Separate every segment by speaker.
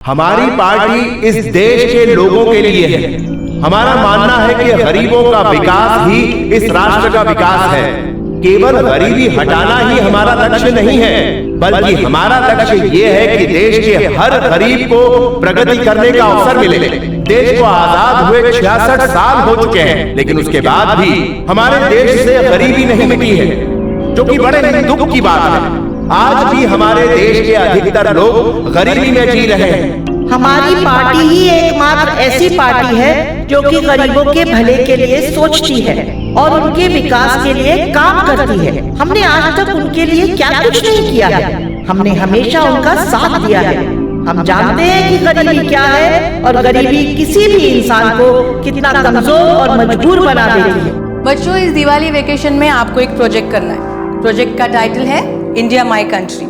Speaker 1: हमारी पार्टी इस देश के लोगों के लिए है। हमारा मानना है कि गरीबों का विकास ही इस राष्ट्र का विकास है। केवल गरीबी हटाना ही हमारा लक्ष्य नहीं है, बल्कि हमारा लक्ष्य ये है कि देश के हर गरीब को प्रगति करने का अवसर मिले। देश को आजाद हुए 66 साल हो चुके हैं, लेकिन उसके बाद भी हमारे देश से गरीबी नहीं मिटी है, जो कि बड़े ही दुख की बात है। आज भी हमारे देश के अधिकतर लोग गरीबी में जी रहे हैं।
Speaker 2: हमारी पार्टी ही एकमात्र ऐसी पार्टी है जो कि गरीबों के भले के लिए सोचती है और उनके विकास के लिए काम करती है। हमने आज तक उनके लिए क्या कुछ नहीं किया है, हमने हमेशा उनका साथ दिया है। हम जानते हैं कि गरीबी क्या है और गरीबी किसी भी इंसान को कितना कमजोर और मजबूर बना देती है।
Speaker 3: बच्चों, इस दिवाली वेकेशन में आपको एक प्रोजेक्ट करना है। प्रोजेक्ट का टाइटल है इंडिया माई कंट्री।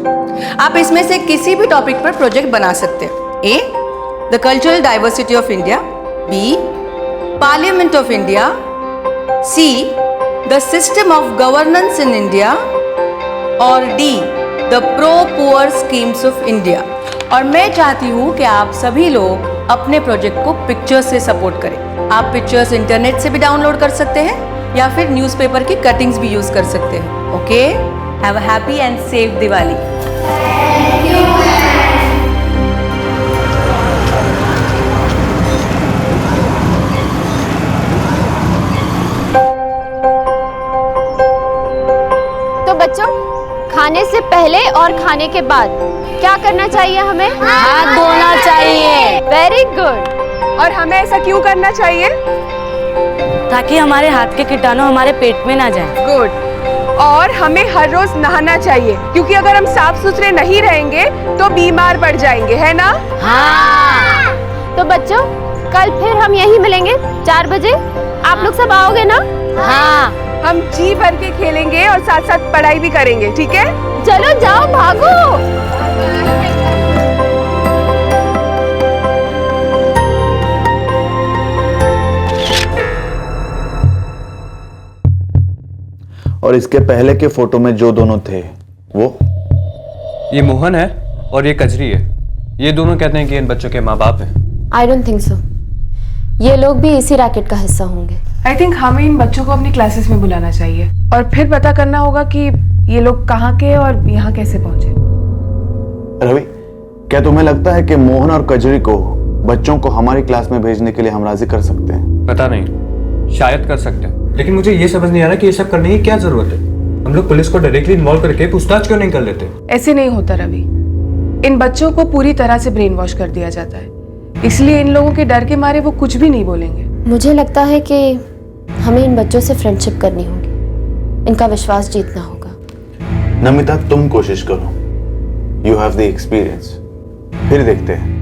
Speaker 3: आप इसमें से किसी भी टॉपिक पर प्रोजेक्ट बना सकते हैं। A. The cultural diversity of India. B. Parliament of India. C. The system of governance in India. और D. The pro-poor schemes of India. और मैं चाहती हूँ कि आप सभी लोग अपने प्रोजेक्ट को पिक्चर्स से सपोर्ट करें। आप पिक्चर्स इंटरनेट से भी डाउनलोड कर सकते हैं या फिर न्यूज़पेपर की कटिंग्स भी यूज़ कर सकते हैं। Okay, have a happy and safe Diwali.
Speaker 4: बच्चों, खाने से पहले और खाने के बाद क्या करना चाहिए हमें? हाथ धोना चाहिए। Very good.
Speaker 5: और हमें ऐसा क्यों करना चाहिए?
Speaker 6: ताकि हमारे हाथ के कीटाणु हमारे पेट में ना जाए।
Speaker 5: गुड। और हमें हर रोज नहाना चाहिए, क्योंकि अगर हम साफ सुथरे नहीं रहेंगे तो बीमार पड़ जाएंगे, है ना?
Speaker 4: हाँ। तो बच्चों, कल फिर हम यहीं मिलेंगे 4 बजे। आप लोग सब आओगे ना? हाँ।
Speaker 5: हम जी भर के खेलेंगे और साथ साथ पढ़ाई भी करेंगे, ठीक है?
Speaker 4: चलो जाओ, भागो।
Speaker 7: और इसके पहले के फोटो में जो दोनों थे वो?
Speaker 8: ये मोहन है और ये कजरी है। ये दोनों कहते हैं कि इन बच्चों के माँ बाप हैं।
Speaker 4: I don't think so. ये लोग भी इसी रैकेट का हिस्सा होंगे।
Speaker 5: आई थिंक हमें इन बच्चों को अपनी क्लासेस में बुलाना चाहिए और फिर पता करना होगा कि ये लोग कहाँ के और यहाँ कैसे पहुंचे।
Speaker 7: रवि, क्या तुम्हें लगता है कि मोहन और कजरी को बच्चों को हमारी क्लास में भेजने के लिए हम राजी कर सकते हैं?
Speaker 8: पता नहीं, शायद कर सकते हैं, लेकिन मुझे ये समझ नहीं आ रहा कि ये सब करने की क्या जरूरत है। हम लोग पुलिस को डायरेक्टली इन्वॉल्व करके पूछताछ क्यों नहीं कर लेते?
Speaker 5: ऐसे नहीं होता रवि। इन बच्चों को पूरी तरह से ब्रेन वॉश कर दिया जाता है, इसलिए इन लोगों के डर के मारे वो कुछ भी नहीं बोलेंगे।
Speaker 4: मुझे लगता है कि हमें इन बच्चों से फ्रेंडशिप करनी होगी, इनका विश्वास जीतना होगा।
Speaker 7: नमिता, तुम कोशिश करो, यू हैव द एक्सपीरियंस, फिर देखते हैं।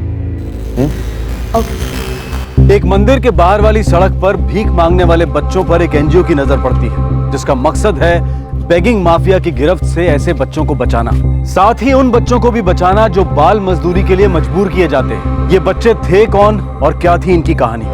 Speaker 9: एक मंदिर के बाहर वाली सड़क पर भीख मांगने वाले बच्चों पर एक एनजीओ की नजर पड़ती है, जिसका मकसद है बेगिंग माफिया की गिरफ्त से ऐसे बच्चों को बचाना, साथ ही उन बच्चों को भी बचाना जो बाल मजदूरी के लिए मजबूर किए जाते हैं। ये बच्चे थे कौन और क्या थी इनकी कहानी?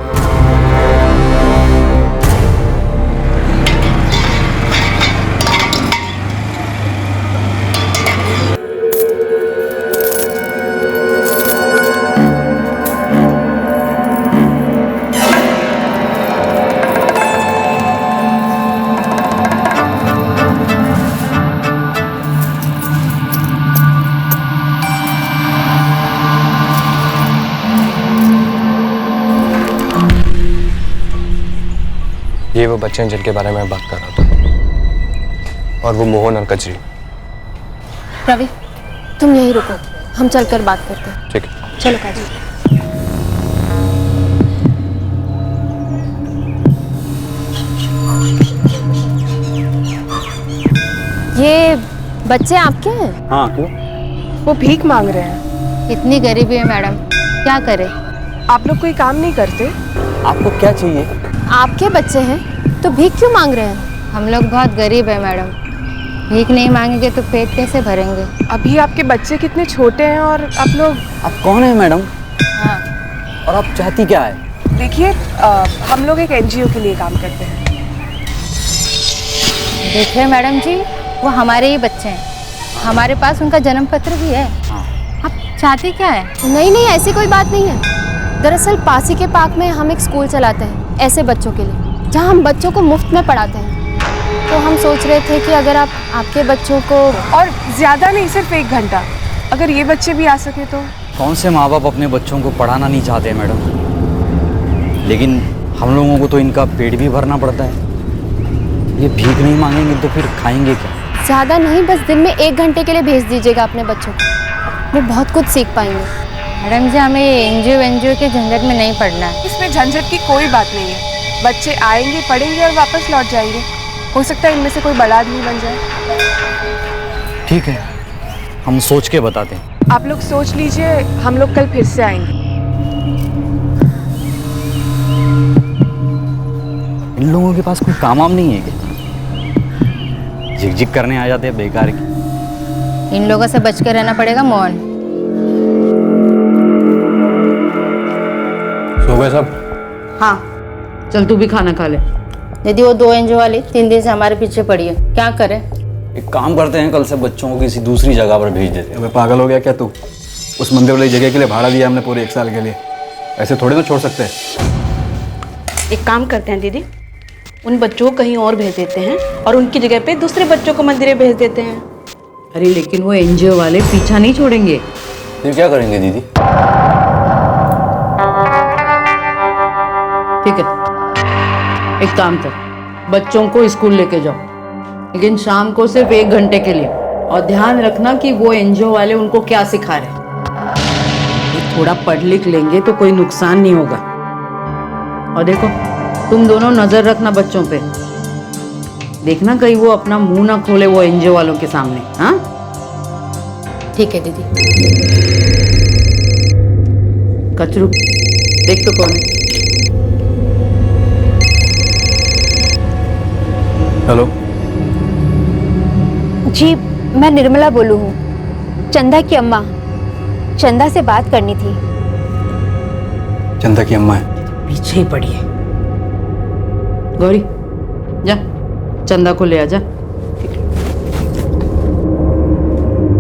Speaker 8: ये वो बच्चे हैं जिनके बारे में मैं बात कर रहा था, और वो मोहन और कजरी।
Speaker 4: रवि, तुम यहीं रुको, हम चलकर बात करते हैं।
Speaker 8: ठीक है,
Speaker 4: चलो काजी। ये बच्चे आपके हैं?
Speaker 9: हाँ, क्यों?
Speaker 5: वो भीख मांग रहे हैं।
Speaker 4: इतनी गरीबी है मैडम, क्या करें?
Speaker 5: आप लोग कोई काम नहीं करते?
Speaker 9: आपको क्या चाहिए?
Speaker 4: आपके बच्चे हैं तो भीख क्यों मांग रहे हैं?
Speaker 10: हम लोग बहुत गरीब है मैडम, भीख नहीं मांगेंगे तो पेट कैसे भरेंगे?
Speaker 5: अभी आपके बच्चे कितने छोटे हैं और आप लोग।
Speaker 9: आप कौन है मैडम?
Speaker 10: हाँ।
Speaker 9: और आप चाहती क्या है?
Speaker 5: देखिए, हम लोग एक एनजीओ के लिए काम करते हैं।
Speaker 10: देखिए मैडम जी, वो हमारे ही बच्चे हैं, हमारे पास उनका जन्म पत्र भी है। आप चाहती क्या है?
Speaker 4: नहीं नहीं, ऐसी कोई बात नहीं है। दरअसल पास ही के पार्क में हम एक स्कूल चलाते हैं ऐसे बच्चों के लिए, जहां हम बच्चों को मुफ्त में पढ़ाते हैं। तो हम सोच रहे थे कि अगर आपके बच्चों को,
Speaker 5: और ज्यादा नहीं, सिर्फ 1 घंटा, अगर ये बच्चे भी आ सके तो।
Speaker 11: कौन से माँ बाप अपने बच्चों को पढ़ाना नहीं चाहते मैडम, लेकिन हम लोगों को तो इनका पेट भी भरना पड़ता है। ये भीख नहीं मांगेंगे तो फिर खाएंगे क्या?
Speaker 4: ज्यादा नहीं, बस दिन में 1 घंटे के लिए भेज दीजिएगा अपने बच्चों को, वो बहुत कुछ सीख पाएंगे।
Speaker 10: मैडम जी, हमें एनजीओ के झंझट में नहीं पड़ना है।
Speaker 5: इसमें झंझट की कोई बात नहीं है। बच्चे आएंगे, पढ़ेंगे और वापस लौट जाएंगे। हो सकता है इनमें से कोई बड़ा आदमी बन जाए।
Speaker 11: ठीक है, हम सोच के बताते हैं।
Speaker 5: आप लोग सोच लीजिए, हम लोग कल फिर से आएंगे।
Speaker 11: इन लोगों के पास कोई काम वाम नहीं है क्या? झिक करने आ जाते हैं बेकार की।
Speaker 10: इन लोगों से बच के रहना पड़ेगा मोहन।
Speaker 8: सो गए सब?
Speaker 6: हाँ, चल तू भी खाना खा ले।
Speaker 10: दीदी, वो 2 एनजीओ वाली 3 दिन से हमारे पीछे पड़ी है, क्या करें?
Speaker 11: एक काम करते हैं, कल से बच्चों को किसी दूसरी जगह पर भेज देते हैं।
Speaker 9: अबे पागल हो गया क्या तू? उस मंदिर वाली जगह के लिए भाड़ा दिया हमने पूरे 1 साल के लिए, ऐसे थोड़ी तो छोड़ सकते हैं।
Speaker 6: एक काम करते हैं दीदी, उन बच्चों को कहीं और भेज देते हैं और उनकी जगह पे दूसरे बच्चों को मंदिर भेज देते हैं।
Speaker 12: अरे लेकिन वो एनजीओ वाले पीछा नहीं छोड़ेंगे।
Speaker 11: फिर क्या करेंगे दीदी?
Speaker 12: ठीक है, एक काम कर, बच्चों को स्कूल लेके जाओ, लेकिन शाम को सिर्फ 1 घंटे के लिए, और ध्यान रखना कि वो एनजीओ वाले उनको क्या सिखा रहे हैं। थोड़ा पढ़ लिख लेंगे तो कोई नुकसान नहीं होगा। और देखो, तुम दोनों नजर रखना बच्चों पे, देखना कहीं वो अपना मुंह ना खोले वो एनजीओ वालों के सामने। हाँ
Speaker 10: ठीक है दीदी।
Speaker 12: कचरू, देख तो कौन है।
Speaker 9: हेलो
Speaker 4: जी, मैं निर्मला बोलू हूँ, चंदा की अम्मा। चंदा से बात करनी थी।
Speaker 9: चंदा की अम्मा है?
Speaker 12: पीछे ही पड़ी है। गौरी, जा चंदा को ले आ जा।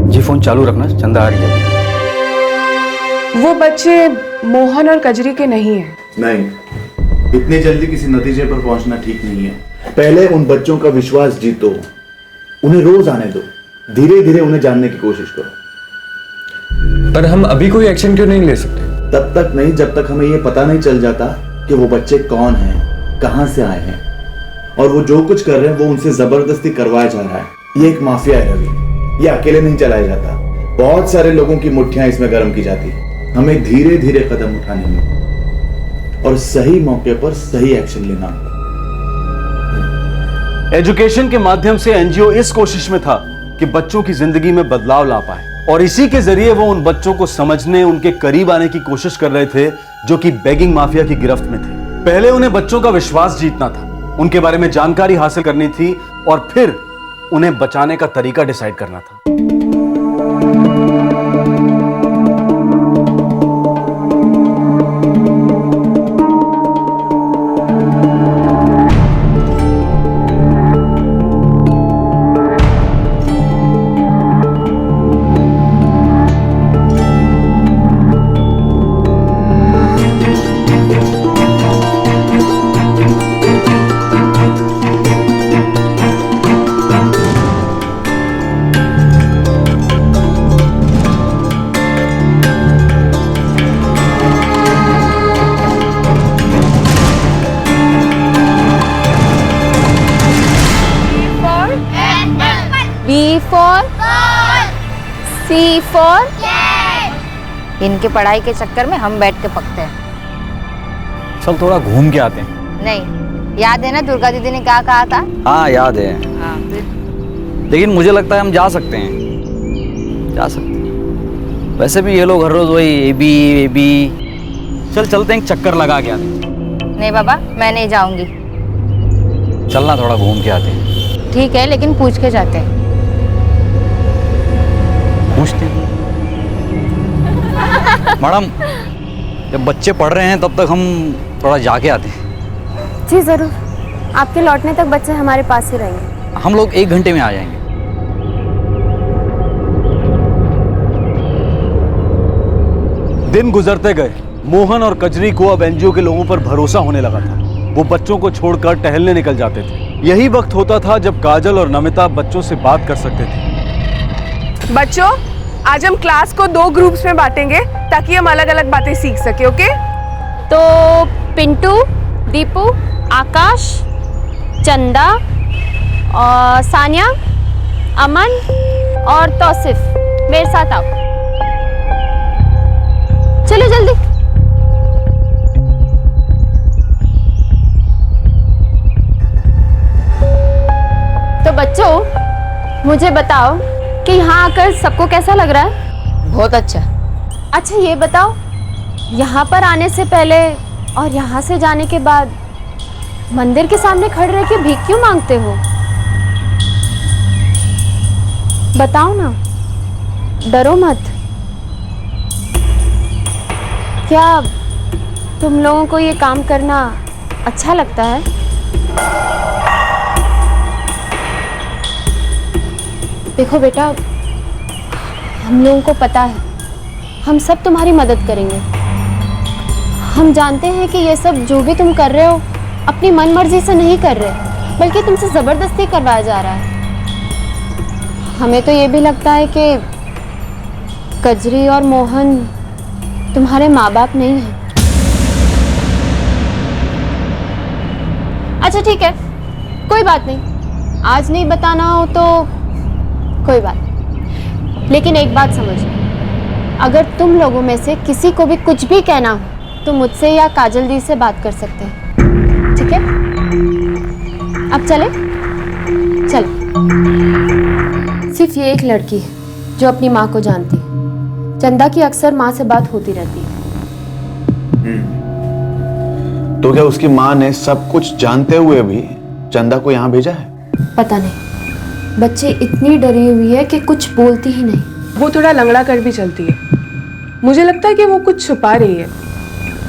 Speaker 9: जी फोन चालू रखना, चंदा आ रही है।
Speaker 5: वो बच्चे मोहन और कजरी के नहीं हैं।
Speaker 7: नहीं, इतनी जल्दी किसी नतीजे पर पहुंचना ठीक नहीं है। पहले उन बच्चों का विश्वास जीतो, उन्हें रोज आने दो, धीरे धीरे उन्हें जानने की कोशिश करो।
Speaker 8: पर हम अभी कोई एक्शन क्यों नहीं ले सकते?
Speaker 7: तब तक नहीं जब तक हमें यह पता नहीं चल जाता कि वो बच्चे कौन हैं, कहां से आए हैं, और वो जो कुछ कर रहे हैं वो उनसे जबरदस्ती करवाया जा रहा है। ये एक माफिया है रवि, ये अकेले नहीं चलाया जाता, बहुत सारे लोगों की मुट्ठियां इसमें गर्म की जाती। हमें धीरे धीरे कदम उठाने हैं और सही मौके पर सही एक्शन लेना होगा।
Speaker 9: एजुकेशन के माध्यम से एनजीओ इस कोशिश में था कि बच्चों की जिंदगी में बदलाव ला पाए, और इसी के जरिए वो उन बच्चों को समझने, उनके करीब आने की कोशिश कर रहे थे जो कि बेगिंग माफिया की गिरफ्त में थे। पहले उन्हें बच्चों का विश्वास जीतना था, उनके बारे में जानकारी हासिल करनी थी, और फिर उन्हें बचाने का तरीका डिसाइड करना था।
Speaker 4: C for इनके पढ़ाई के चक्कर में हम बैठ के पकते हैं।
Speaker 11: चल थोड़ा घूम के आते हैं।
Speaker 4: नहीं, याद है ना दुर्गा दीदी ने क्या कहा था?
Speaker 11: हाँ याद है।
Speaker 4: हाँ,
Speaker 11: लेकिन मुझे लगता है हम जा सकते हैं, जा सकते हैं। वैसे भी ये लोग हर रोज वही ए बी। चल चलते हैं, एक चक्कर लगा के आते हैं।
Speaker 4: नहीं बाबा, मैं नहीं जाऊंगी।
Speaker 11: चलना, थोड़ा घूम के आते हैं।
Speaker 4: ठीक है, लेकिन पूछ के जाते हैं।
Speaker 11: पूछते हैं मैडम, जब बच्चे पढ़ रहे हैं तब तक हम थोड़ा जाके आते हैं।
Speaker 4: जी जरूर, आपके लौटने तक बच्चे हमारे पास ही रहेंगे।
Speaker 11: हम लोग 1 घंटे में आ जाएंगे।
Speaker 9: दिन गुजरते गए, मोहन और कजरी को अब एनजीओ के लोगों पर भरोसा होने लगा था। वो बच्चों को छोड़कर टहलने निकल जाते थे। यही वक्त होता था जब काजल और नमिता बच्चों से बात कर सकते थे।
Speaker 5: बच्चों, आज हम क्लास को 2 ग्रुप्स में बांटेंगे ताकि हम अलग अलग बातें सीख सके। ओके?
Speaker 4: तो पिंटू, दीपू, आकाश, चंदा और सानिया, अमन और तौसिफ मेरे साथ आओ। चलो जल्दी। तो बच्चों, मुझे बताओ कि यहाँ आकर सबको कैसा लग रहा है?
Speaker 3: बहुत अच्छा।
Speaker 4: अच्छा ये बताओ, यहाँ पर आने से पहले और यहाँ से जाने के बाद मंदिर के सामने खड़े रह के भीख क्यों मांगते हो? बताओ ना, डरो मत। क्या तुम लोगों को ये काम करना अच्छा लगता है? देखो बेटा, हम लोगों को पता है, हम सब तुम्हारी मदद करेंगे। हम जानते हैं कि ये सब जो भी तुम कर रहे हो अपनी मन मर्जी से नहीं कर रहे, बल्कि तुमसे ज़बरदस्ती करवाया जा रहा है। हमें तो ये भी लगता है कि कजरी और मोहन तुम्हारे माँ बाप नहीं हैं। अच्छा ठीक है, कोई बात नहीं, आज नहीं बताना हो तो कोई बात नहीं। लेकिन एक बात समझो, अगर तुम लोगों में से किसी को भी कुछ भी कहना हो तो मुझसे या काजल दी से बात कर सकते हैं, ठीक है? अब चले? चलो। सिर्फ ये एक लड़की है जो अपनी माँ को जानती है। चंदा की अक्सर माँ से बात होती रहती है।
Speaker 7: तो क्या उसकी माँ ने सब कुछ जानते हुए भी चंदा को यहाँ भेजा है?
Speaker 4: पता नहीं, बच्चे इतनी डरी हुई है कि कुछ बोलती ही नहीं।
Speaker 5: वो थोड़ा लंगड़ा कर भी चलती है। मुझे लगता है कि वो कुछ छुपा रही है।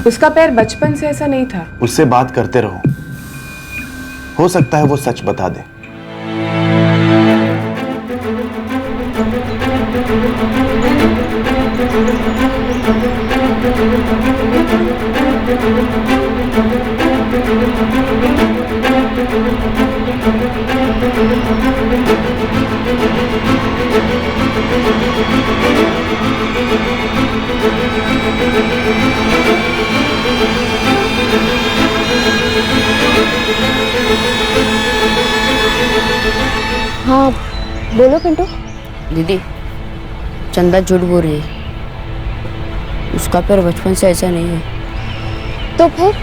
Speaker 5: उसका पैर बचपन से ऐसा नहीं था।
Speaker 7: उससे बात करते रहो, हो सकता है वो सच बता दे।
Speaker 4: हाँ बोलो पिंटू।
Speaker 10: दीदी, चंदा झूठ बोल रही है। उसका पैर बचपन से ऐसा नहीं है।
Speaker 4: तो फिर?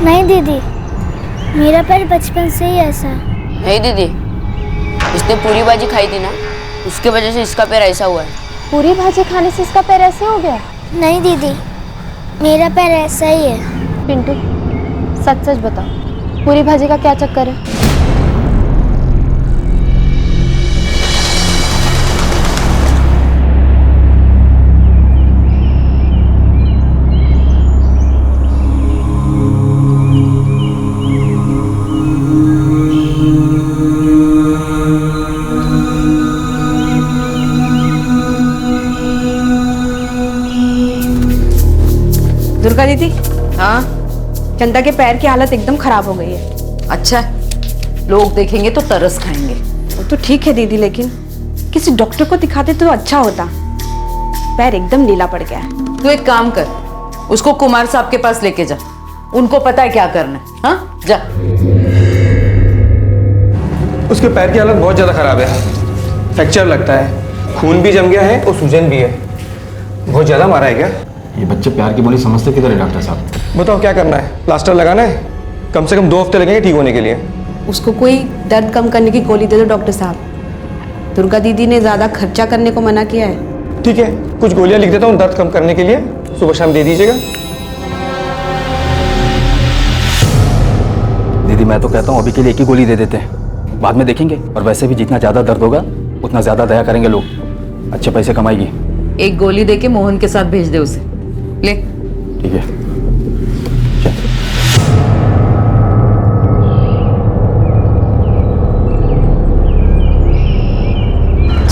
Speaker 13: नहीं दीदी, मेरा पैर बचपन से ही ऐसा है।
Speaker 10: नहीं दीदी, इसने पूरी भाजी खाई थी ना, उसके वजह से इसका पैर ऐसा हुआ है।
Speaker 4: पूरी भाजी खाने से इसका पैर ऐसे हो गया?
Speaker 13: नहीं दीदी, मेरा पैर ऐसा ही है।
Speaker 4: पिंटू, सच सच बताओ, पूरी भाजी का क्या चक्कर है?
Speaker 6: दुर्गा दीदी,
Speaker 3: हाँ?
Speaker 6: चंदा के पैर की हालत एकदम खराब हो गई है।
Speaker 3: अच्छा, लोग देखेंगे तो तरस खाएंगे।
Speaker 6: वो तो ठीक है दीदी, लेकिन किसी डॉक्टर को दिखाते तो अच्छा होता। पैर एकदम नीला पड़ गया है।
Speaker 3: तू एक काम कर, उसको कुमार साहब के पास लेके जा, उनको पता है क्या करना है। हाँ, जा।
Speaker 8: उसके पैर की हालत बहुत ज़्यादा खराब है, फ्रैक्चर लगता है, खून भी जम गया है और सूजन भी है। बहुत ज़्यादा मारा है क्या?
Speaker 14: ये बच्चे प्यार की बोली समझते किधर है डॉक्टर साहब?
Speaker 8: बताओ क्या करना है? प्लास्टर लगाना है? कम से कम 2 हफ्ते लगेंगे ठीक होने के लिए।
Speaker 6: उसको कोई दर्द कम करने की गोली दे दो डॉक्टर साहब। दुर्गा दीदी ने ज़्यादा खर्चा करने को मना किया है।
Speaker 8: ठीक है, कुछ गोलियां लिख देता हूँ दर्द कम करने के लिए, सुबह शाम दे दीजिएगा।
Speaker 14: दीदी मैं तो कहता हूँ अभी के लिए एक ही गोली दे देते हैं, बाद में देखेंगे। और वैसे भी जितना ज़्यादा दर्द होगा उतना ज़्यादा दया करेंगे लोग, अच्छे पैसे कमाएगी।
Speaker 3: एक गोली देके मोहन के साथ भेज दे उसे। ले।
Speaker 14: ठीक है।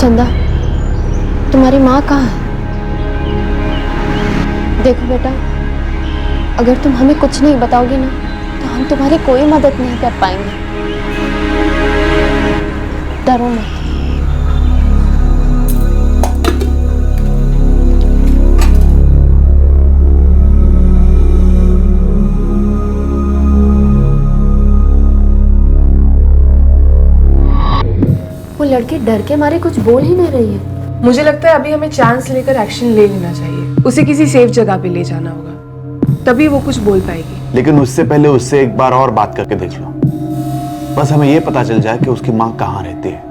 Speaker 4: चंदा, तुम्हारी माँ कहाँ है? देखो बेटा, अगर तुम हमें कुछ नहीं बताओगे ना तो हम तुम्हारी कोई मदद नहीं कर पाएंगे। डरो मत। वो लड़की डर के मारे कुछ बोल ही नहीं रही है।
Speaker 5: मुझे लगता है अभी हमें चांस लेकर एक्शन ले लेना चाहिए। उसे किसी सेफ जगह पे ले जाना होगा, तभी वो कुछ बोल पाएगी।
Speaker 7: लेकिन उससे पहले उससे एक बार और बात करके देख लो। बस हमें ये पता चल जाए कि उसकी माँ कहाँ रहती है।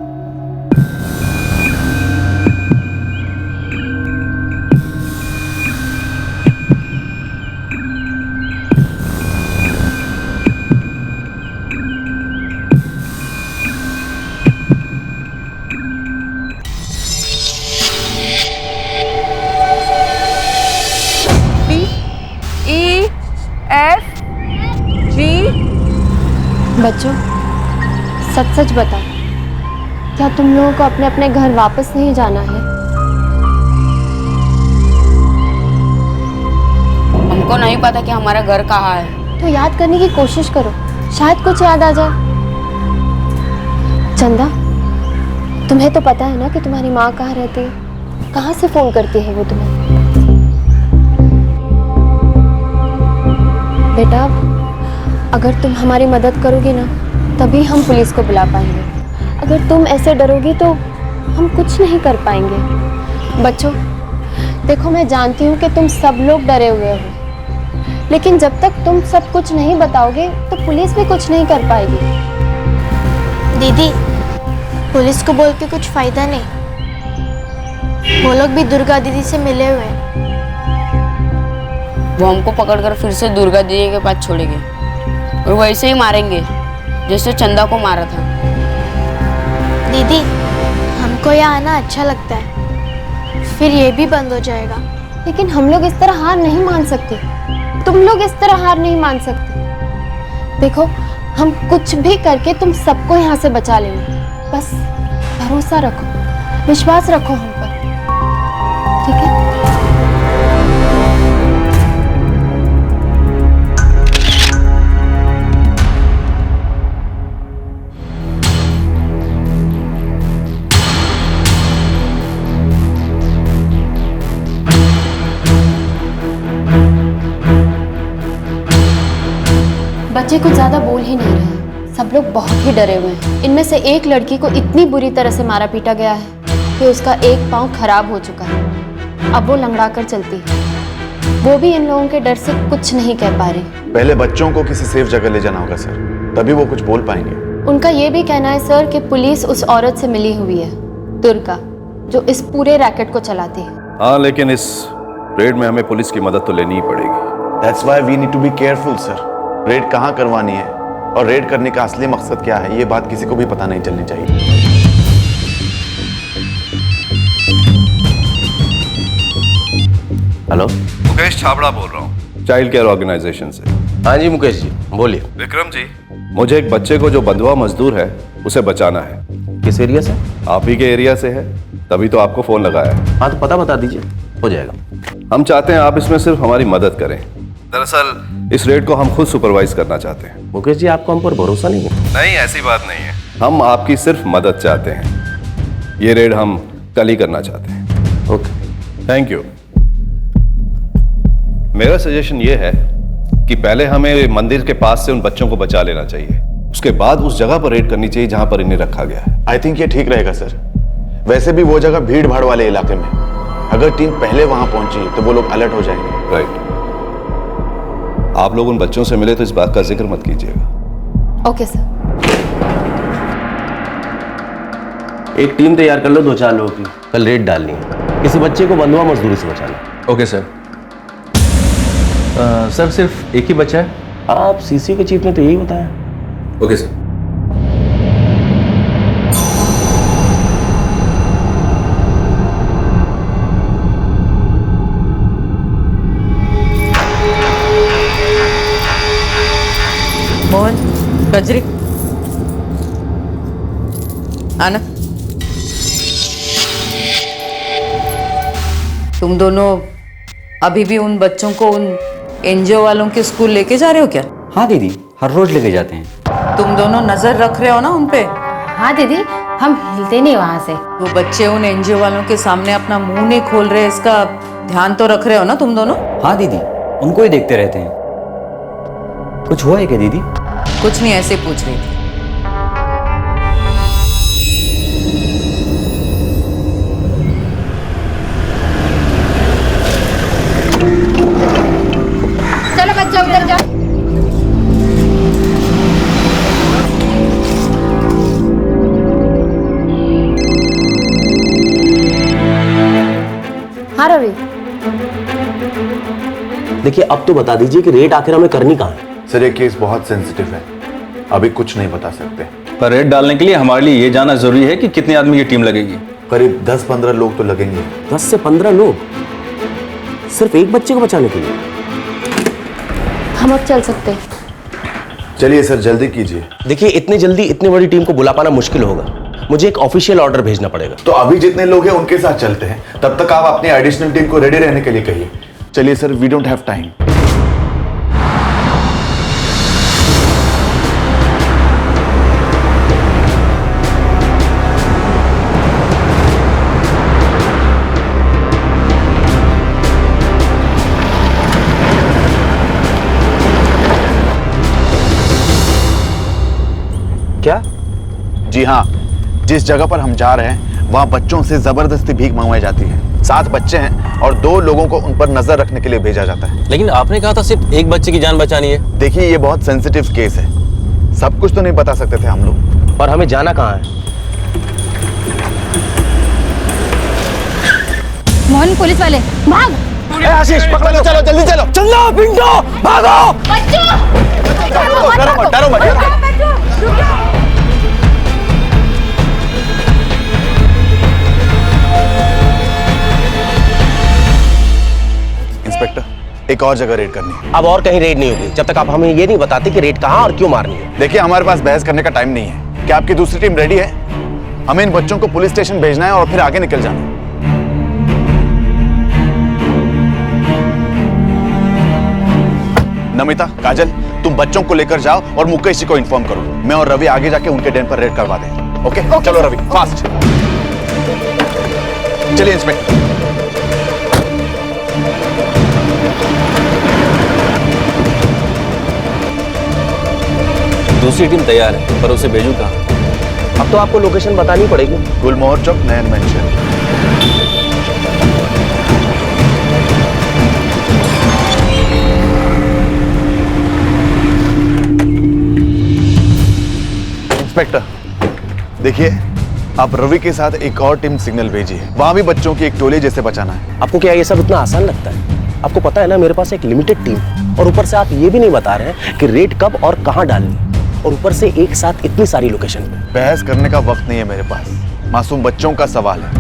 Speaker 4: बच्चों, सच सच बताओ, क्या तुम लोगों को अपने अपने घर वापस नहीं जाना है?
Speaker 10: हमको नहीं पता कि हमारा घर कहाँ है।
Speaker 4: तो याद करने की कोशिश करो, शायद कुछ याद आ जाए। चंदा, तुम्हें तो पता है ना कि तुम्हारी माँ कहाँ रहती है? कहाँ से फोन करती है वो तुम्हें? बेटा, अगर तुम हमारी मदद करोगी ना तभी हम पुलिस को बुला पाएंगे। अगर तुम ऐसे डरोगी तो हम कुछ नहीं कर पाएंगे। बच्चों, देखो मैं जानती हूँ कि तुम सब लोग डरे हुए हो, लेकिन जब तक तुम सब कुछ नहीं बताओगे तो पुलिस भी कुछ नहीं कर पाएगी।
Speaker 13: दीदी, पुलिस को बोल के कुछ फायदा नहीं। वो लोग भी दुर्गा दीदी से मिले हुए हैं।
Speaker 10: वो हमको पकड़कर फिर से दुर्गा दीदी के पास छोड़ेंगे और वैसे ही मारेंगे जैसे चंदा को मारा था।
Speaker 13: दीदी, हमको यहाँ आना अच्छा लगता है, फिर ये भी बंद हो जाएगा।
Speaker 4: लेकिन हम लोग इस तरह हार नहीं मान सकते। तुम लोग इस तरह हार नहीं मान सकते। देखो, हम कुछ भी करके तुम सबको यहाँ से बचा लेंगे। बस भरोसा रखो, विश्वास रखो हम पर, ठीक है? बच्चे कुछ ज्यादा बोल ही नहीं रहे। सब लोग बहुत ही डरे हुए हैं। इनमें से एक लड़की को इतनी बुरी तरह से मारा पीटा गया है कि उसका एक पांव खराब हो चुका है। अब वो लंगड़ा कर चलती है। वो भी इन लोगों के डर से कुछ नहीं कह पा रही।
Speaker 7: पहले बच्चों को किसी सेफ जगह ले जाना होगा सर, तभी वो कुछ बोल पाएंगे।
Speaker 4: उनका ये भी कहना है सर कि पुलिस उस औरत से मिली हुई है, दुर्गा, जो इस पूरे रैकेट को चलाती है।
Speaker 9: हाँ, लेकिन इस रेड में हमें पुलिस की मदद तो लेनी ही पड़ेगी।
Speaker 7: That's why we need to be careful, sir. Red कहाँ करवानी है और रेड करने का असली मकसद क्या है, ये बात किसी को भी पता नहीं चलनी चाहिए।
Speaker 15: हेलो,
Speaker 9: मुकेश छाबड़ा बोल रहा हूँ, चाइल्ड केयर ऑर्गेनाइजेशन से।
Speaker 15: हाँ जी मुकेश जी, बोलिए।
Speaker 9: विक्रम जी, मुझे एक बच्चे को जो बंधुआ मजदूर है उसे बचाना है।
Speaker 15: किस एरिया से?
Speaker 9: आप ही के एरिया से है, तभी तो आपको फोन लगाया है।
Speaker 15: हाँ तो पता बता दीजिए, हो जाएगा।
Speaker 9: हम चाहते हैं आप इसमें सिर्फ हमारी मदद करें। दरअसल इस रेड को हम खुद सुपरवाइज करना चाहते हैं।
Speaker 15: मुकेश जी, आपको हम पर भरोसा नहीं है?
Speaker 9: नहीं, ऐसी बात नहीं है। हम आपकी सिर्फ मदद चाहते हैं। ये रेड हम कल ही करना चाहते हैं।
Speaker 15: Okay,
Speaker 9: thank you. मेरा सजेशन ये है कि पहले हमें मंदिर के पास से उन बच्चों को बचा लेना चाहिए, उसके बाद उस जगह पर रेड करनी चाहिए जहां पर इन्हें रखा गया है।
Speaker 7: आई थिंक ये ठीक रहेगा सर। वैसे भी वो जगह भीड़ भाड़ वाले इलाके में, अगर टीम पहले वहां पहुंची तो वो लोग अलर्ट हो जाएंगे।
Speaker 9: राइट। आप लोग उन बच्चों से मिले तो इस बात का जिक्र मत कीजिएगा।
Speaker 4: Okay sir.
Speaker 15: एक टीम तैयार कर लो 2-4 लोगों की, कल रेड डालनी है। किसी बच्चे को बंधुआ मजदूरी से बचाना।
Speaker 14: Okay sir. सर सिर्फ एक ही बच्चा है?
Speaker 15: आप सीसी के चीफ ने तो यही बताया।
Speaker 14: Okay sir.
Speaker 12: मोहन, गजरी आना। तुम दोनों अभी भी उन बच्चों को उन एनजीओ वालों के स्कूल लेके जा रहे हो क्या?
Speaker 11: हाँ दीदी, हर रोज लेके जाते हैं।
Speaker 12: तुम दोनों नजर रख रहे हो ना उन पे?
Speaker 4: हाँ दीदी, हम हिलते नहीं वहाँ से।
Speaker 12: वो बच्चे उन एनजीओ वालों के सामने अपना मुंह नहीं खोल रहे, इसका ध्यान तो रख रहे हो ना तुम दोनों?
Speaker 11: हाँ दीदी, उनको ही देखते रहते हैं। कुछ हुआ है क्या दीदी?
Speaker 12: कुछ नहीं, ऐसे पूछ रही थी।
Speaker 4: चलो बच्चा उधर जाओ। हाँ रवि,
Speaker 15: देखिए अब तो बता दीजिए कि रेड आखिर हमें करनी कहाँ है?
Speaker 7: सर ये केस बहुत सेंसिटिव है, अभी कुछ नहीं बता सकते।
Speaker 14: पर रेड डालने के लिए हमारे लिए ये जानना जरूरी है कि कितने आदमी की टीम लगेगी।
Speaker 7: करीब 10-15 लोग तो लगेंगे।
Speaker 15: 10 से 15 लोग सिर्फ एक बच्चे को बचाने के लिए?
Speaker 4: हम अब चल सकते हैं।
Speaker 7: चलिए सर, जल्दी कीजिए।
Speaker 15: देखिए इतनी जल्दी इतनी बड़ी टीम को बुला पाना मुश्किल होगा, मुझे एक ऑफिशियल ऑर्डर भेजना पड़ेगा।
Speaker 7: तो अभी जितने लोग हैं उनके साथ चलते हैं, तब तक आप अपनी एडिशनल टीम को रेडी रहने के लिए कहिए। चलिए sir, we don't have time.
Speaker 15: क्या?
Speaker 7: जी हाँ, जिस जगह पर हम जा रहे हैं वहाँ बच्चों से जबरदस्ती भीख मंगवाई जाती है। 7 बच्चे हैं और 2 लोगों को उन पर नजर रखने के लिए भेजा जाता है।
Speaker 15: लेकिन आपने कहा था सिर्फ एक बच्चे की जान बचानी है।
Speaker 7: देखिए ये बहुत सेंसिटिव केस है, सब कुछ तो नहीं बता सकते थे हम लोग।
Speaker 15: और हमें जाना कहाँ है?
Speaker 4: मोहन, पुलिस वाले भाग।
Speaker 15: आशीष पकड़ो, चलो जल्दी चलो। चलो पिंटो, भागो।
Speaker 7: डरो मत, डरो मत। इंस्पेक्टर, एक और जगह रेड करनी है।
Speaker 15: अब और कहीं रेड नहीं होगी जब तक आप हमें ये नहीं बताते कि रेड कहाँ और क्यों मारनी है।
Speaker 7: देखिए हमारे पास बहस करने का टाइम नहीं है। क्या आपकी दूसरी टीम रेडी है? हमें इन बच्चों को पुलिस स्टेशन भेजना है और फिर आगे निकल जाना है। नमिता, काजल, तुम बच्चों को लेकर जाओ और मुकेश जी को इन्फॉर्म करो। मैं और रवि आगे जाके उनके डेन पर रेड करवा दें। ओके? चलो रवि, फास्ट। चलिए इंस्पेक्टर।
Speaker 15: दूसरी टीम तैयार है, पर उसे भेजूं कहाँ? अब तो आपको लोकेशन बतानी पड़ेगी।
Speaker 7: गुलमोहर चौक, नयन मेंशन। इंस्पेक्टर, देखिए आप रवि के साथ एक और टीम सिग्नल भेजिए। वहां भी बच्चों की एक टोली जैसे बचाना है।
Speaker 15: आपको क्या ये सब इतना आसान लगता है? आपको पता है ना मेरे पास एक लिमिटेड टीम, और ऊपर से आप ये भी नहीं बता रहे हैं कि रेड कब और कहां डालनी, और ऊपर से एक साथ इतनी सारी लोकेशन पे।
Speaker 7: बहस करने का वक्त नहीं है मेरे पास, मासूम बच्चों का सवाल है।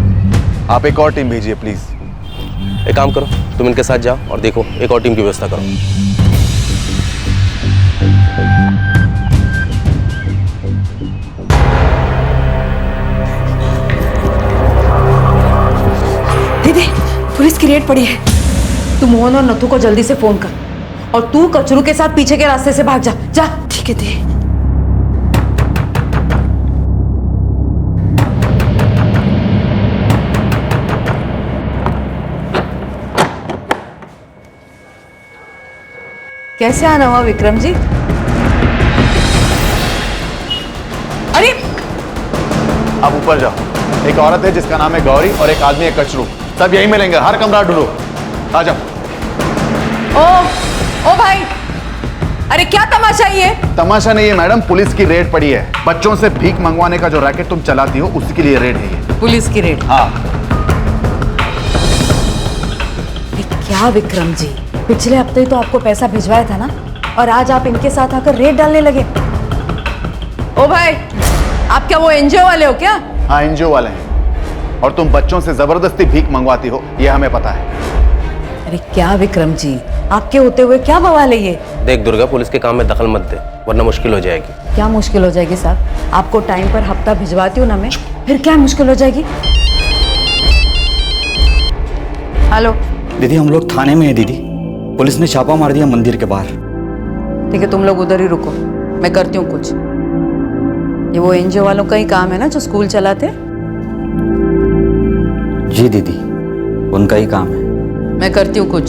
Speaker 7: आप एक और टीम भेजिए प्लीज।
Speaker 15: एक काम करो, तुम इनके साथ जाओ और देखो एक और टीम की व्यवस्था करो।
Speaker 12: दीदी, पुलिस की रेड पड़ी है। तू मोहन और नथु को जल्दी से फोन कर, और तू कचरू के साथ पीछे के रास्ते से भाग जा। जा। ठीक है दी। कैसे आना हुआ विक्रम जी? अरे
Speaker 7: आप ऊपर जाओ, एक औरत है जिसका नाम है गौरी और एक आदमी है कचरू। सब यहीं मिलेंगे, हर कमरा ढूंढो। आ जाओ।
Speaker 12: ओ भाई, अरे क्या तमाशा ये?
Speaker 7: तमाशा नहीं है मैडम, पुलिस की रेड पड़ी है। बच्चों से भीख मंगवाने का जो रैकेट तुम चलाती हो उसी के लिए रेड है ये।
Speaker 12: पुलिस की रेड?
Speaker 7: हाँ।
Speaker 12: क्या विक्रम जी, पिछले हफ्ते ही तो आपको पैसा भिजवाया था ना, और आज आप इनके साथ आकर रेड डालने लगे। ओ भाई, आप क्या वो एनजीओ वाले हो क्या?
Speaker 7: हाँ एनजीओ वाले हैं, और तुम बच्चों से जबरदस्ती भीख मंगवाती हो ये हमें पता है।
Speaker 12: अरे क्या विक्रम जी, आपके होते हुए क्या बवाल है ये?
Speaker 15: देख दुर्गा, पुलिस के काम में दखल मत दे वरना मुश्किल हो जाएगी।
Speaker 12: क्या मुश्किल हो जाएगी साहब? आपको टाइम पर हफ्ता भिजवाती हूँ ना मैं, फिर क्या मुश्किल हो जाएगी?
Speaker 3: हेलो
Speaker 11: दीदी हम लोग थाने में हैं दीदी। पुलिस ने छापा मार दिया मंदिर के बाहर।
Speaker 3: ठीक है, तुम लोग उधर ही रुको, मैं करती हूँ कुछ। ये वो एनजीओ वालों का ही काम है ना जो स्कूल चलाते?
Speaker 11: जी दीदी, उनका ही काम है।
Speaker 3: मैं करती हूँ कुछ।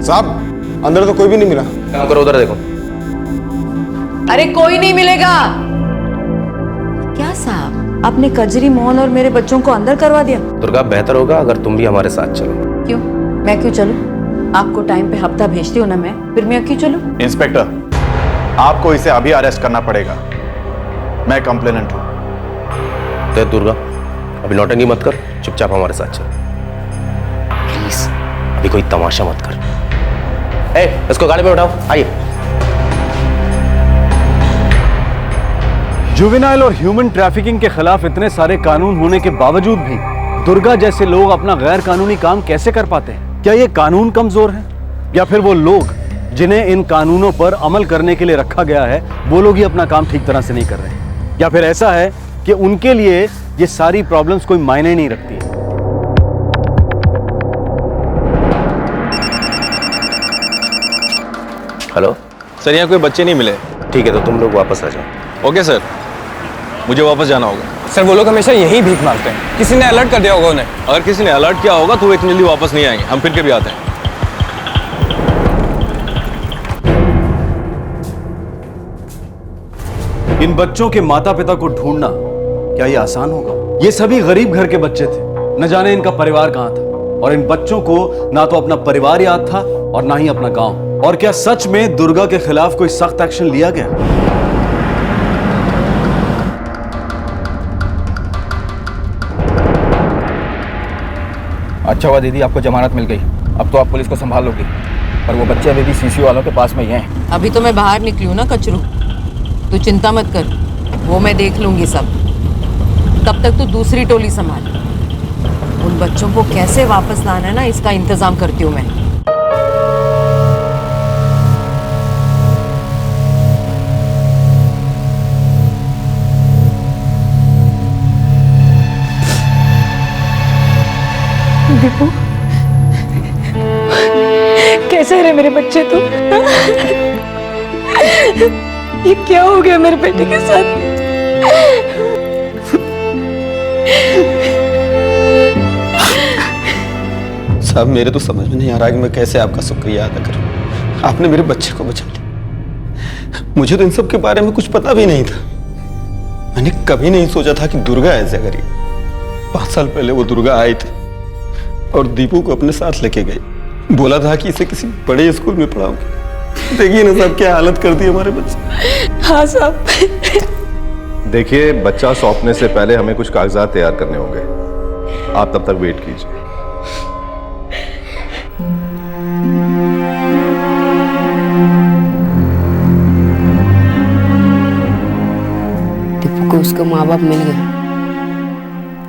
Speaker 16: साहब अंदर तो कोई भी नहीं मिला।
Speaker 15: काम करो, उधर देखो।
Speaker 3: अरे कोई नहीं मिलेगा। क्या साहब, आपने कजरी मोहन और मेरे बच्चों को अंदर करवा दिया?
Speaker 15: दुर्गा, बेहतर होगा अगर तुम भी हमारे साथ चलो।
Speaker 3: क्यों? मैं क्यों चलूं? आपको टाइम पे हफ्ता भेजती हूँ ना मैं, फिर मैं क्यों चलूं?
Speaker 7: इंस्पेक्टर, आपको इसे अभी अरेस्ट करना पड़ेगा। मैं कंप्लेनेंट हूँ।
Speaker 15: तो दुर्गा, अभी नौटंकी मत कर, चुपचाप हमारे साथ चल प्लीज। अभी कोई तमाशा मत कर। इसको गाड़ी में उठाओ, आइए।
Speaker 9: जुवेनाइल और ह्यूमन ट्रैफिकिंग के खिलाफ इतने सारे कानून होने के बावजूद भी दुर्गा जैसे लोग अपना गैर कानूनी काम कैसे कर पाते हैं? क्या ये कानून कमजोर है या फिर वो लोग जिन्हें इन कानूनों पर अमल करने के लिए रखा गया है वो लोग ही अपना काम ठीक तरह से नहीं कर रहे हैं? या फिर ऐसा है कि उनके लिए ये सारी प्रॉब्लम्स कोई मायने नहीं रखती है?
Speaker 15: हेलो
Speaker 17: सर, यहाँ कोई बच्चे नहीं मिले।
Speaker 15: ठीक है, तो तुम लोग वापस आ जाओ।
Speaker 17: ओके सर, मुझे वापस जाना होगा।
Speaker 8: सर वो लोग हमेशा यही भीख मांगते हैं, किसी ने अलर्ट कर दिया होगा उन्हें।
Speaker 17: अगर किसी ने अलर्ट किया होगा तो वो इतनी जल्दी वापस नहीं आएंगे, हम फिर के भी आते हैं।
Speaker 9: इन बच्चों के माता पिता को ढूंढना क्या ये आसान होगा? ये सभी गरीब घर के बच्चे थे, न जाने इनका परिवार कहां था। और इन बच्चों को ना तो अपना परिवार याद था और ना ही अपना गांव। और क्या सच में दुर्गा के खिलाफ कोई सख्त एक्शन लिया गया?
Speaker 14: अच्छा हुआ दीदी आपको जमानत मिल गई, अब तो आप पुलिस को संभाल लोगी। पर वो बच्चे अभी भी सीसी वालों के पास में ही हैं।
Speaker 3: अभी तो मैं बाहर निकली हूँ ना कचरू, तू चिंता मत कर, वो मैं देख लूंगी सब। तब तक तू दूसरी टोली संभाल। उन बच्चों को कैसे वापस लाना है ना, इसका इंतजाम करती हूँ मैं।
Speaker 5: दीपू, कैसे रहे मेरे बच्चे तुम? ये क्या हो गया मेरे बेटे के साथ?
Speaker 16: साहब मेरे तो समझ में नहीं आ रहा कि मैं कैसे आपका शुक्रिया अदा करूं। आपने मेरे बच्चे को बचा लिया। मुझे तो इन सब के बारे में कुछ पता भी नहीं था। मैंने कभी नहीं सोचा था कि दुर्गा ऐसे करेगी। 5 साल पहले वो दुर्गा आई थी और दीपू को अपने साथ लेके गई। बोला था कि इसे किसी बड़े स्कूल में पढ़ाऊंगी। देखिए ना साहब क्या हालत कर दी हमारे बच्चे।
Speaker 5: हाँ साहब।
Speaker 18: देखिए, बच्चा सौंपने से पहले हमें कुछ कागजात तैयार करने होंगे। आप तब तक वेट कीजिए।
Speaker 10: दीपू को उसके माँ बाप मिल गए।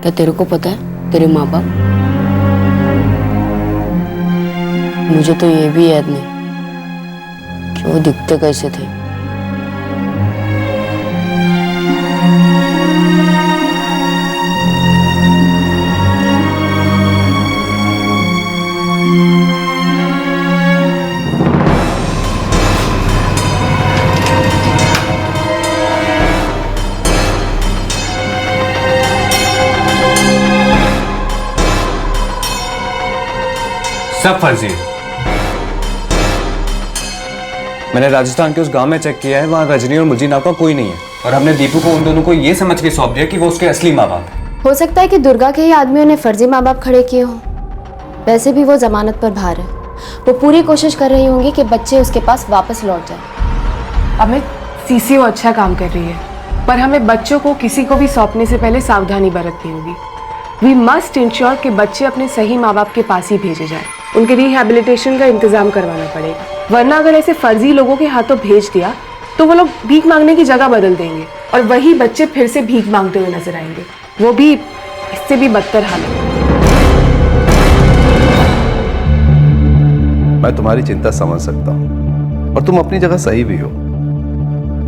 Speaker 10: क्या तेरे को पता है तेरे माँ बाप? मुझे तो ये भी याद नहीं कि वो दिखते कैसे थे।
Speaker 8: सब फर्जी है। मैंने राजस्थान के उस गांव में चेक किया है, वहां रजनी और मुझे नाम का कोई नहीं है। और हमने दीपू को उन दोनों को ये समझ के सौंप दिया कि वो उसके असली माँ बाप हैं।
Speaker 4: हो सकता है कि दुर्गा के ही आदमियों ने फर्जी माँ बाप खड़े किए हों। वैसे भी वो जमानत पर बाहर है। वो पूरी कोशिश कर रही होंगी कि बच्चे उसके पास वापस लौट जाए।
Speaker 5: अब मैं सीसीओ अच्छा काम कर रही है, पर हमें बच्चों को किसी को भी सौंपने से पहले सावधानी बरतनी होगी। वी मस्ट इंश्योर कि बच्चे अपने सही माँ बाप के पास ही भेजे जाए। उनके रिहैबिलिटेशन का इंतजाम करवाना पड़ेगा, वरना अगर ऐसे फर्जी लोगों के हाथों भेज दिया तो वो लोग भीख मांगने की जगह बदल देंगे और वही बच्चे फिर से भीख मांगते हुए नजर आएंगे, वो भी इससे भी बदतर हालत।
Speaker 18: मैं तुम्हारी चिंता समझ सकता हूँ और तुम अपनी जगह सही भी हो,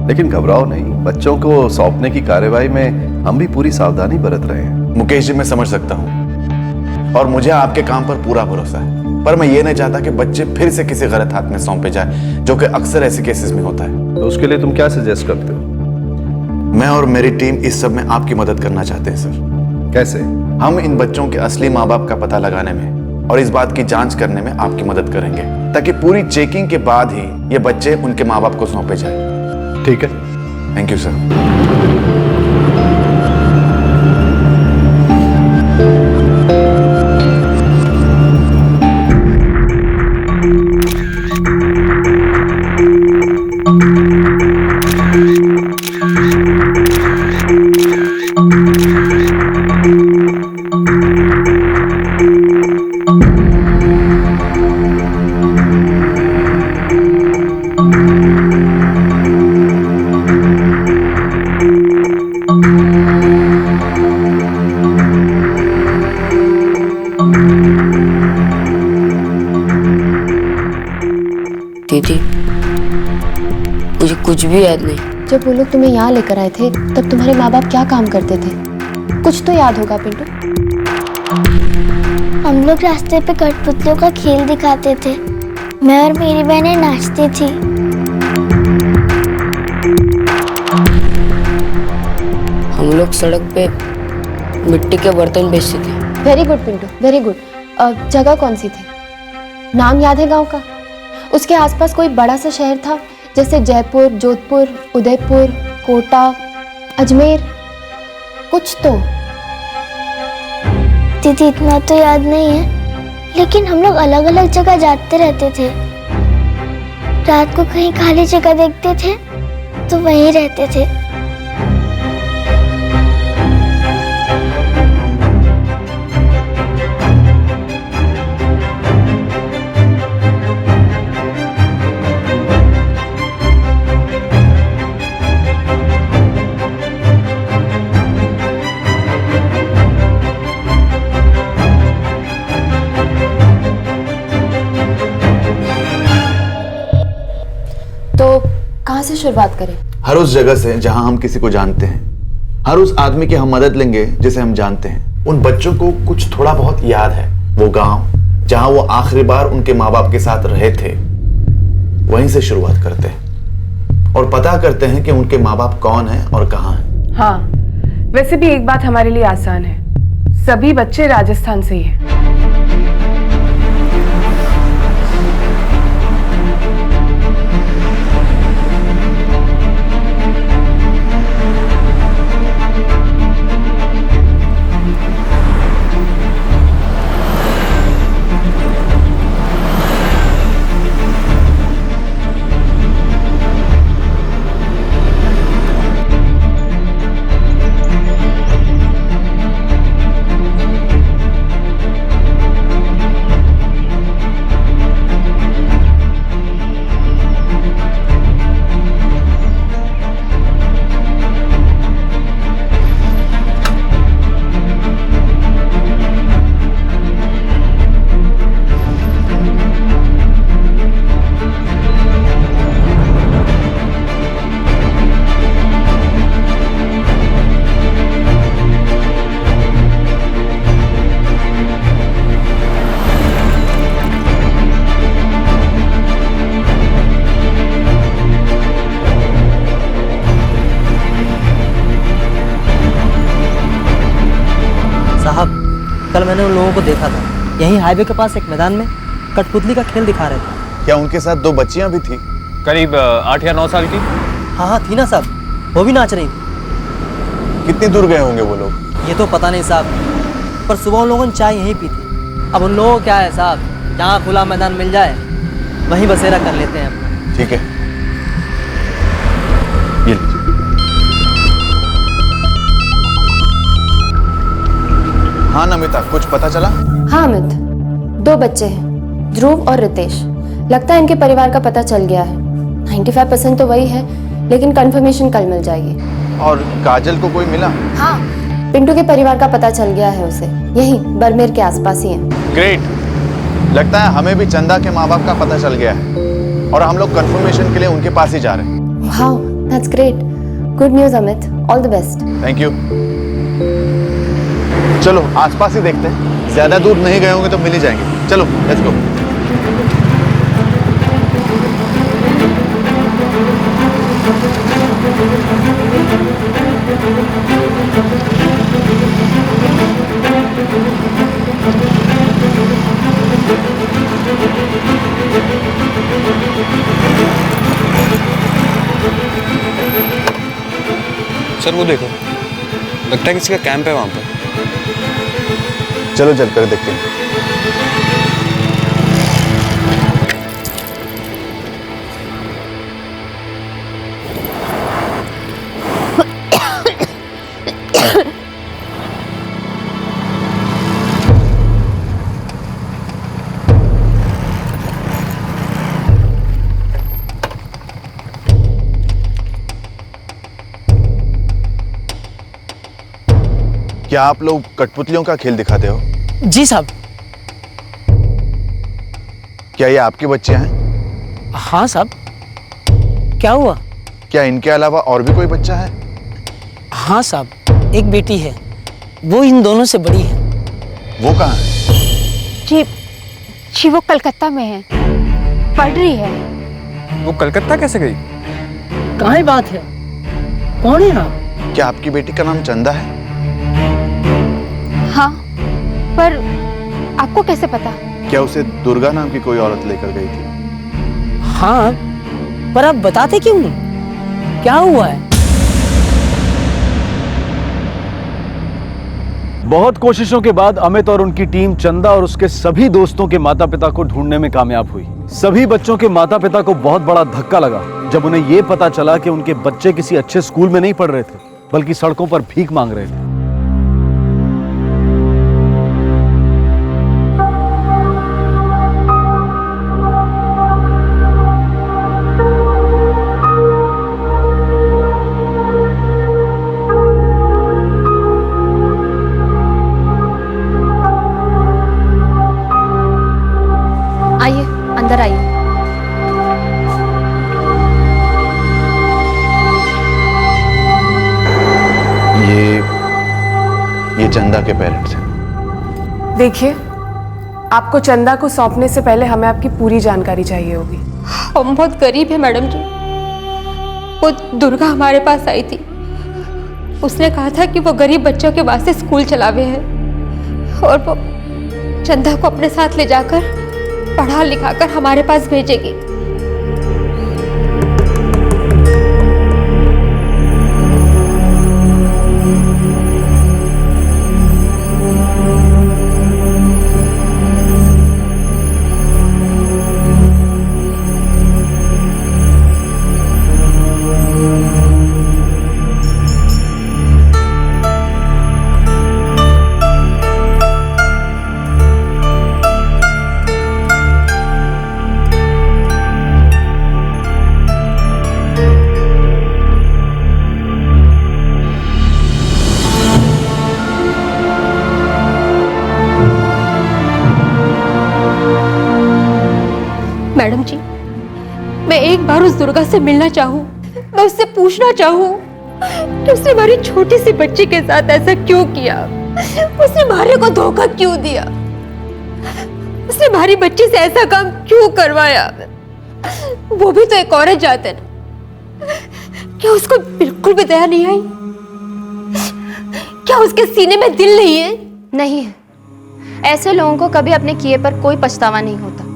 Speaker 18: लेकिन घबराओ नहीं। बच्चों को सौंपने की कार्यवाही में हम भी पूरी सावधानी बरत रहे हैं।
Speaker 7: मुकेश जी, मैं समझ सकता हूँ, और मुझे आपके काम पर पूरा भरोसा है, पर मैं ये नहीं चाहता कि बच्चे फिर से किसी गलत हाथ में सौंपे जाए, जो कि अक्सर ऐसे केसेस में होता है।
Speaker 18: तो उसके लिए तुम क्या सजेस्ट करते हो?
Speaker 7: मैं और मेरी टीम इस सब में आपकी मदद करना चाहते हैं सर।
Speaker 18: कैसे?
Speaker 7: हम इन बच्चों के असली माँ बाप का पता लगाने में और इस बात की जांच करने में आपकी मदद करेंगे, ताकि पूरी चेकिंग के बाद ही ये बच्चे उनके माँ बाप को सौंपे जाए।
Speaker 18: ठीक है,
Speaker 7: थैंक यू सर।
Speaker 10: दीदी, मुझे कुछ भी याद नहीं।
Speaker 4: जब वो लोग तुम्हें यहाँ लेकर आए थे तब तुम्हारे माँ बाप क्या काम करते थे? कुछ तो याद होगा पिंटू।
Speaker 13: हम लोग रास्ते पे कठपुतलियों का खेल दिखाते थे। मैं और मेरी बहनें नाचती थी।
Speaker 10: हम लोग सड़क पे मिट्टी के बर्तन बेचते थे।
Speaker 4: Very good Pintu, very good. जगह कौन सी थी? नाम याद है गांव का? उसके आसपास कोई बड़ा सा शहर था, जैसे जयपुर, जोधपुर, उदयपुर, कोटा, अजमेर, कुछ तो।
Speaker 13: दीदी इतना तो याद नहीं है, लेकिन हम लोग अलग अलग जगह जाते रहते थे। रात को कहीं खाली जगह देखते थे तो वहीं रहते थे।
Speaker 4: कहाँ से शुरुआत करें?
Speaker 7: हर उस जगह से जहां हम किसी को जानते हैं, हर उस आदमी की हम मदद लेंगे जिसे हम जानते हैं। उन बच्चों को कुछ थोड़ा बहुत याद है, वो गांव जहां वो आखिरी बार उनके माँ बाप के साथ रहे थे, वहीं से शुरुआत करते हैं और पता करते हैं कि उनके माँ बाप कौन हैं और कहाँ हैं।
Speaker 5: हाँ, वैसे भी एक बात हमारे लिए आसान है, सभी बच्चे राजस्थान से ही हैं।
Speaker 19: कल मैंने उन लोगों को देखा था, यहीं हाईवे के पास एक मैदान में कठपुतली का खेल दिखा रहे थे।
Speaker 7: क्या उनके साथ दो बच्चियां भी थी?
Speaker 8: करीब 8 या 9 साल की।
Speaker 19: हाँ थी ना साहब, वो भी नाच रही थी।
Speaker 7: कितनी दूर गए होंगे वो लोग?
Speaker 19: ये तो पता नहीं साहब, पर सुबह उन लोगों ने चाय यहीं पी थी। अब उन लोगों को क्या है साहब, जहाँ खुला मैदान मिल जाए वहीं बसेरा कर लेते हैं।
Speaker 7: ठीक है, ये लीजिए। हाँ नमिता, कुछ पता चला?
Speaker 4: हाँ अमित, 2 बच्चे हैं, ध्रुव और रितेश। लगता है इनके परिवार का पता चल गया है। 95% तो वही है, लेकिन कंफर्मेशन कल मिल जाएगी।
Speaker 7: और काजल को कोई मिला?
Speaker 4: हाँ, पिंटू के परिवार का पता चल गया है उसे, यहीं बरमेर के आसपास ही है।
Speaker 7: ग्रेट, लगता है हमें भी चंदा के माँ बाप का पता चल गया है और हम लोग कंफर्मेशन के लिए उनके पास ही जा रहे हैं।
Speaker 4: Wow, that's great. Good news Amit, all the best.
Speaker 7: Thank you. चलो आसपास ही देखते हैं। ज्यादा दूर नहीं गए होंगे तो मिल ही जाएंगे। चलो लेट्स गो।
Speaker 17: सर वो देखो, लगता है किसी का कैंप है वहां पर।
Speaker 7: चलो चल कर देखते हैं। क्या आप लोग कठपुतलियों का खेल दिखाते हो?
Speaker 19: जी साहब।
Speaker 7: क्या ये आपके बच्चे हैं?
Speaker 19: हाँ साहब। क्या हुआ?
Speaker 7: क्या इनके अलावा और भी कोई बच्चा है?
Speaker 19: हाँ साहब, एक बेटी है, वो इन दोनों से बड़ी है।
Speaker 7: वो कहाँ है?
Speaker 4: जी वो कलकत्ता में है, पढ़ रही है।
Speaker 8: वो कलकत्ता कैसे गई?
Speaker 19: कहाँ ही बात है, कौन है आप?
Speaker 7: क्या आपकी बेटी का नाम चंदा है?
Speaker 4: हाँ, पर आपको कैसे पता?
Speaker 7: क्या उसे दुर्गा नाम की कोई औरत लेकर गई थी?
Speaker 19: हाँ, पर आप बताते क्यों नहीं? क्या हुआ है?
Speaker 9: बहुत कोशिशों के बाद अमित और उनकी टीम चंदा और उसके सभी दोस्तों के माता पिता को ढूंढने में कामयाब हुई। सभी बच्चों के माता पिता को बहुत बड़ा धक्का लगा जब उन्हें यह पता चला कि उनके बच्चे किसी अच्छे स्कूल में नहीं पढ़ रहे थे, बल्कि सड़कों पर भीख मांग रहे थे।
Speaker 4: आइए, अंदर आइए।
Speaker 7: ये चंदा के पेरेंट्स हैं।
Speaker 5: देखिए, आपको चंदा को सौंपने से पहले हमें आपकी पूरी जानकारी चाहिए होगी।
Speaker 20: हम बहुत गरीब है मैडम जी। वो दुर्गा हमारे पास आई थी, उसने कहा था कि वो गरीब बच्चों के वास्ते स्कूल चलावे हैं और वो चंदा को अपने साथ ले जाकर पढ़ा लिखा कर हमारे पास भेजेगी। मैडम जी, मैं एक बार उस दुर्गा से मिलना चाहूँ, मैं उससे पूछना चाहूँ कि उसने हमारी छोटी सी बच्ची के साथ ऐसा क्यों किया, उसने हमारे को धोखा क्यों दिया, उसने हमारी बच्ची से ऐसा काम क्यों करवाया। वो भी तो एक औरत जात है ना, क्या उसको बिल्कुल भी दया नहीं आई? क्या उसके सीने में दिल नहीं है?
Speaker 4: नहीं है। ऐसे लोगों को कभी अपने किए पर कोई पछतावा नहीं होता।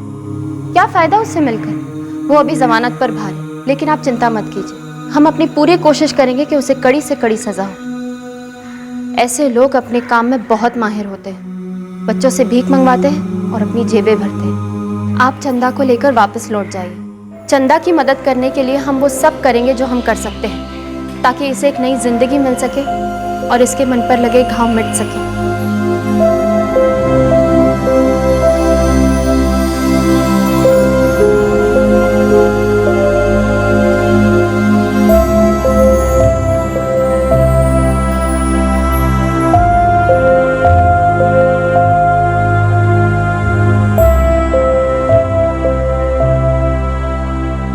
Speaker 4: क्या फायदा उससे मिलकर? वो अभी जमानत पर बाहर है, लेकिन आप चिंता मत कीजिए, हम अपनी पूरी कोशिश करेंगे कि उसे कड़ी से कड़ी सजा हो। ऐसे लोग अपने काम में बहुत माहिर होते हैं, बच्चों से भीख मंगवाते हैं और अपनी जेबें भरते हैं। आप चंदा को लेकर वापस लौट जाइए। चंदा की मदद करने के लिए हम वो सब करेंगे जो हम कर सकते हैं, ताकि इसे एक नई जिंदगी मिल सके और इसके मन पर लगे घाव मिट सके।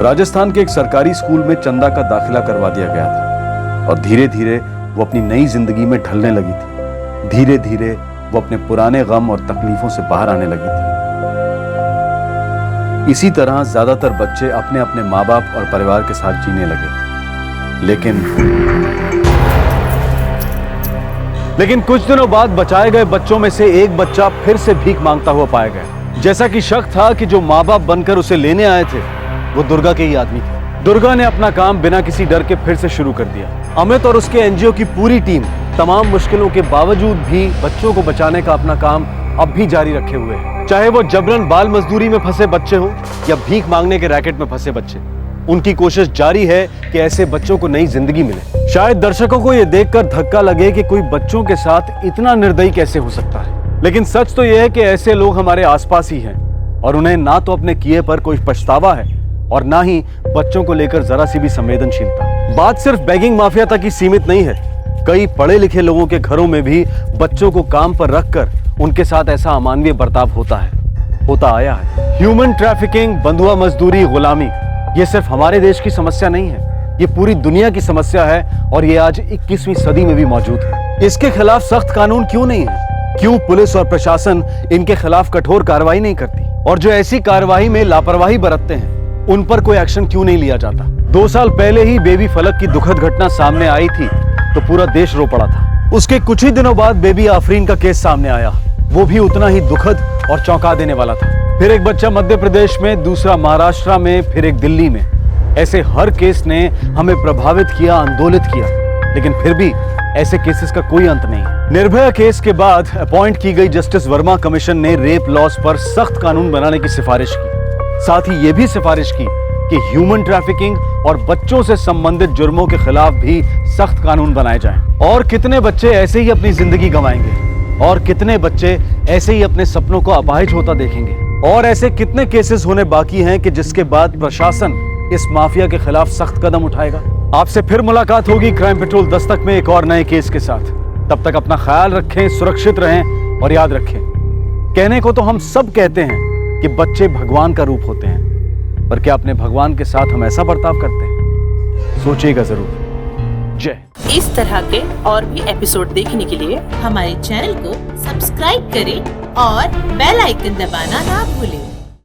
Speaker 9: राजस्थान के एक सरकारी स्कूल में चंदा का दाखिला करवा दिया गया था और धीरे धीरे वो अपनी नई जिंदगी में ढलने लगी थी। धीरे धीरे वो अपने पुराने गम और तकलीफों से बाहर आने लगी थी। इसी तरह ज्यादातर बच्चे अपने अपने माँ बाप और परिवार के साथ जीने लगे। लेकिन कुछ दिनों बाद बचाए गए बच्चों में से एक बच्चा फिर से भीख मांगता हुआ पाया गया। जैसा कि शक था कि जो माँ बाप बनकर उसे लेने आए थे वो दुर्गा के ही आदमी थे। दुर्गा ने अपना काम बिना किसी डर के फिर से शुरू कर दिया। अमित और उसके एनजीओ की पूरी टीम तमाम मुश्किलों के बावजूद भी बच्चों को बचाने का अपना काम अब भी जारी रखे हुए है। चाहे वो जबरन बाल मजदूरी में फंसे बच्चे हों या भीख मांगने के रैकेट में फंसे बच्चे, उनकी कोशिश जारी है कि ऐसे बच्चों को नई जिंदगी मिले। शायद दर्शकों को यह देखकर धक्का लगे कि कोई बच्चों के साथ इतना निर्दयी कैसे हो सकता है, लेकिन सच तो यह है कि ऐसे लोग हमारे आसपास ही हैं और उन्हें ना तो अपने किए पर कोई पछतावा है और ना ही बच्चों को लेकर जरा सी भी संवेदनशीलता। बात सिर्फ बेगिंग माफिया तक ही सीमित नहीं है। कई पढ़े लिखे लोगों के घरों में भी बच्चों को काम पर रखकर उनके साथ ऐसा अमानवीय बर्ताव होता आया है। ह्यूमन ट्रैफिकिंग, बंधुआ मजदूरी, गुलामी, ये सिर्फ हमारे देश की समस्या नहीं है, ये पूरी दुनिया की समस्या है और ये आज 21वीं सदी में भी मौजूद है। इसके खिलाफ सख्त कानून क्यों नहीं है? क्यों पुलिस और प्रशासन इनके खिलाफ कठोर कार्रवाई नहीं करती? और जो ऐसी कार्रवाई में लापरवाही बरतते हैं उन पर कोई एक्शन क्यों नहीं लिया जाता? 2 साल पहले ही बेबी फलक की दुखद घटना सामने आई थी तो पूरा देश रो पड़ा था। उसके कुछ ही दिनों बाद बेबी आफरीन का केस सामने आया, वो भी उतना ही दुखद और चौंका देने वाला था। फिर एक बच्चा मध्य प्रदेश में, दूसरा महाराष्ट्र में, फिर एक दिल्ली में। ऐसे हर केस ने हमें प्रभावित किया, आंदोलित किया, लेकिन फिर भी ऐसे केसेस का कोई अंत नहीं है। निर्भया केस के बाद अपॉइंट की गई जस्टिस वर्मा कमीशन ने रेप लॉज पर सख्त कानून बनाने की सिफारिश की। साथ ही ये भी सिफारिश की कि ह्यूमन ट्रैफिकिंग और बच्चों से संबंधित जुर्मों के खिलाफ भी सख्त कानून बनाए जाएं। और कितने बच्चे ऐसे ही अपनी जिंदगी गंवाएंगे और कितने बच्चे ऐसे ही अपने सपनों को अपाहिज होता देखेंगे? और ऐसे कितने केसेस होने बाकी हैं कि जिसके बाद प्रशासन इस माफिया के खिलाफ सख्त कदम उठाएगा? आपसे फिर मुलाकात होगी क्राइम पेट्रोल दस्तक में एक और नए केस के साथ। तब तक अपना ख्याल रखें, सुरक्षित रहें और याद रखें, कहने को तो हम सब कहते हैं कि बच्चे भगवान का रूप होते हैं, पर क्या अपने भगवान के साथ हम ऐसा बर्ताव करते हैं? सोचिएगा जरूर। जय।
Speaker 21: इस तरह के और भी एपिसोड देखने के लिए हमारे चैनल को सब्सक्राइब करें और बेल आइकन दबाना ना भूलें।